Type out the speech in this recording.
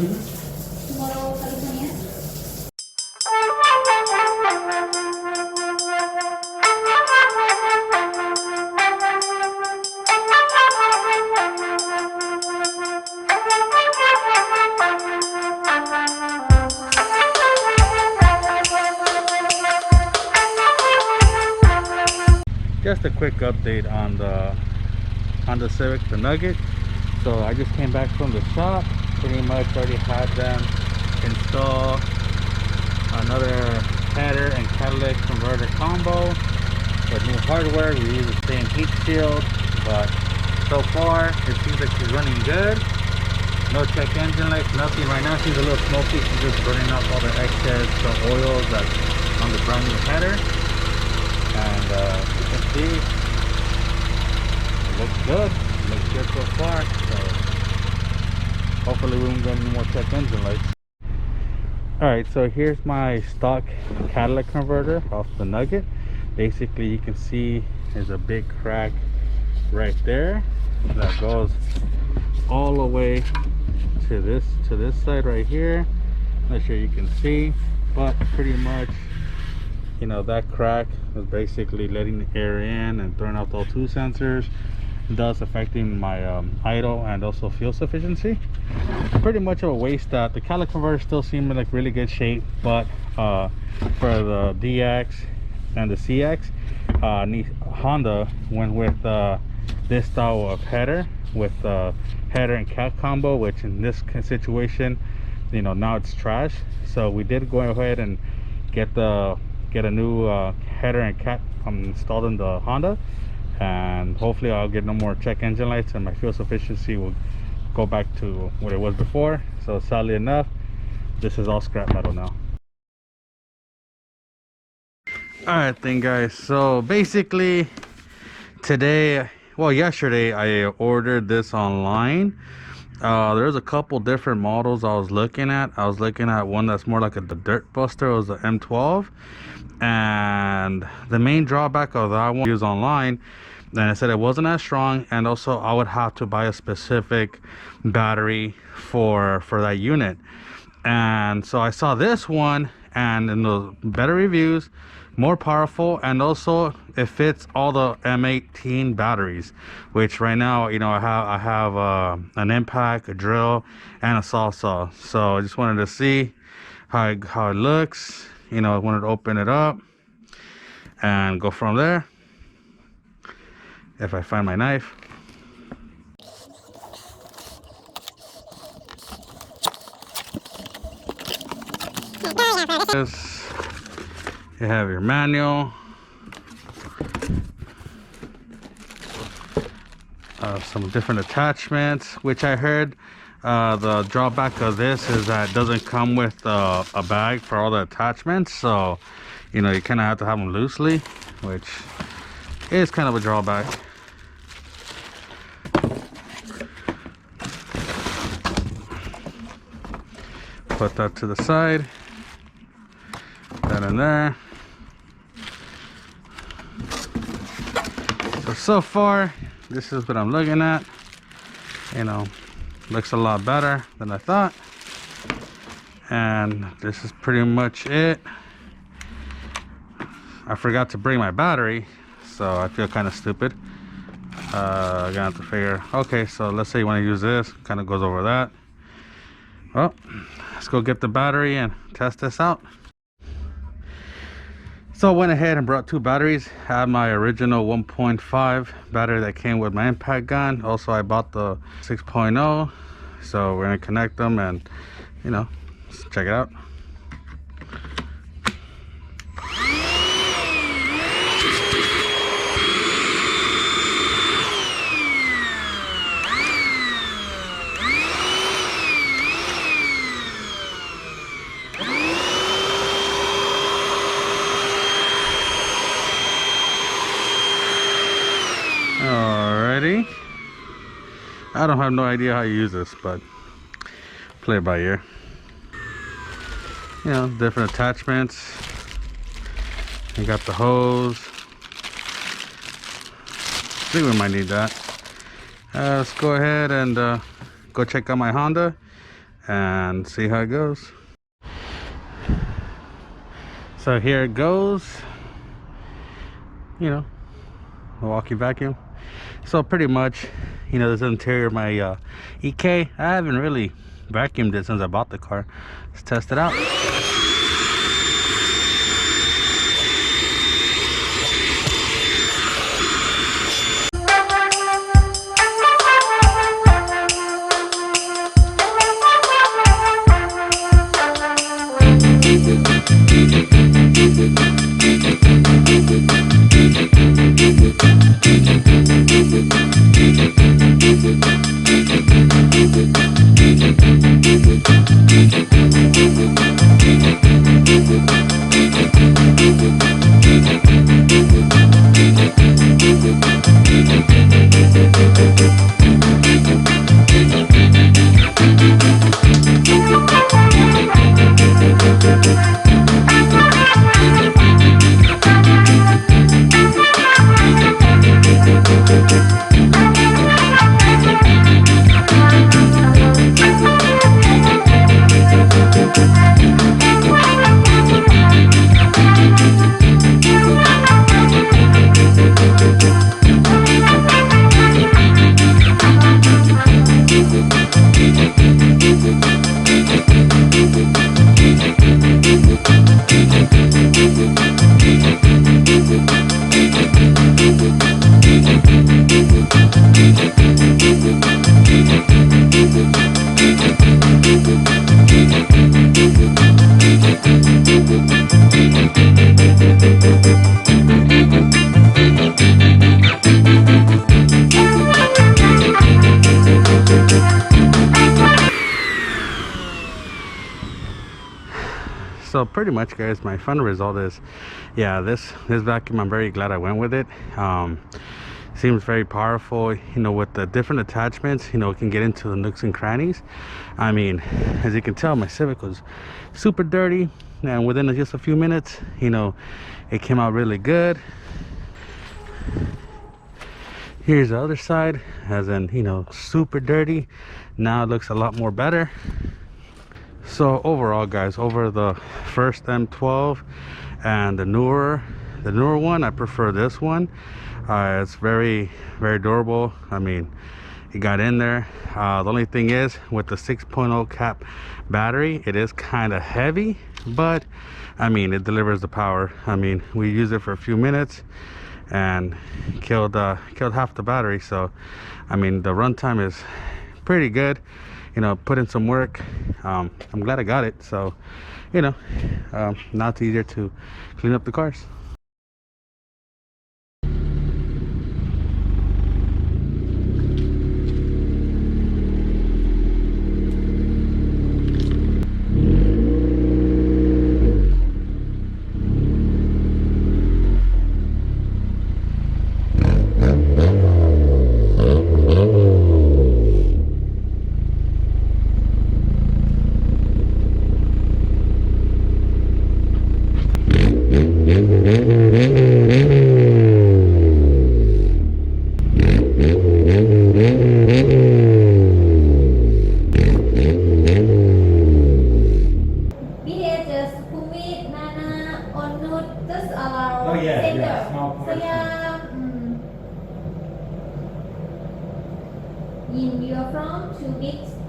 Tomorrow, California. Just a quick update on the Honda Civic, the Nugget. So I just came back from the shop. Pretty much already had them install another header and catalytic converter combo with new hardware. We use the same heat shield, but so far it seems like she's running good. No check engine lights, nothing. Right now she's a little smoky. She's just burning off all the excess oils that's on the brand new header. And you can see it looks good. Looks good so far. So hopefully we won't get any more check engine lights. Alright, so here's my stock catalytic converter off the Nugget. Basically you can see there's a big crack right there that goes all the way to this side right here. Not sure you can see, but pretty much, you know, that crack was basically letting the air in and throwing out all two sensors, thus affecting my idle and also fuel sufficiency. Pretty much of a waste. That the catalytic converter still seemed like really good shape, but for the DX and the CX, Honda went with this style of header with header and cat combo, which in this situation, you know, now it's trash. So we did go ahead and get a new header and cat installed in the Honda, and hopefully I'll get no more check engine lights and my fuel sufficiency will go back to what it was before. So sadly enough, this is all scrap metal now. Alright then guys, so basically today, well yesterday, I ordered this online. There's a couple different models I was looking at. I was looking at one that's more like the Dirt Buster. It was the M12, and the main drawback of that one was online, and I said it wasn't as strong, and also I would have to buy a specific battery for that unit. And so I saw this one, and in the better reviews, more powerful, and also it fits all the M18 batteries, which right now, you know, I have an impact, a drill, and a saw. So I just wanted to see how it looks. You know, I wanted to open it up and go from there if I find my knife. You have your manual, some different attachments, which I heard the drawback of this is that it doesn't come with a bag for all the attachments. So, you know, you kind of have to have them loosely, which is kind of a drawback. Put that to the side, that in there. So far this is what I'm looking at. You know, looks a lot better than I thought, and this is pretty much it. I forgot to bring my battery, so I feel kind of stupid. I'm gonna have to figure, okay, so let's say you want to use this, kind of goes over that. Well, let's go get the battery and test this out. So I went ahead and brought two batteries. I had my original 1.5 battery that came with my impact gun. Also I bought the 6.0, so we're gonna connect them and, you know, let's check it out. Alrighty, I don't have no idea how you use this, but play it by ear. You know, different attachments. You got the hose. I think we might need that. Let's go ahead and go check out my Honda and see how it goes. So here it goes, you know, Milwaukee vacuum. So pretty much, you know, this is the interior of my EK. I haven't really vacuumed it since I bought the car. Let's test it out. So pretty much, guys, my final result is, yeah, this vacuum, I'm very glad I went with it. Seems very powerful, you know, with the different attachments, you know, it can get into the nooks and crannies. I mean, as you can tell, my Civic was super dirty, and within just a few minutes, you know, it came out really good. Here's the other side, as in, you know, super dirty. Now it looks a lot more better. So overall, guys, over the first M12 and the newer one, I prefer this one. It's very durable. I mean, it got in there. The only thing is, with the 6.0 cap battery, it is kind of heavy, but I mean, it delivers the power. I mean, we used it for a few minutes and killed half the battery. So I mean, the runtime is pretty good. You know, put in some work. I'm glad I got it. So, you know, now it's easier to clean up the cars.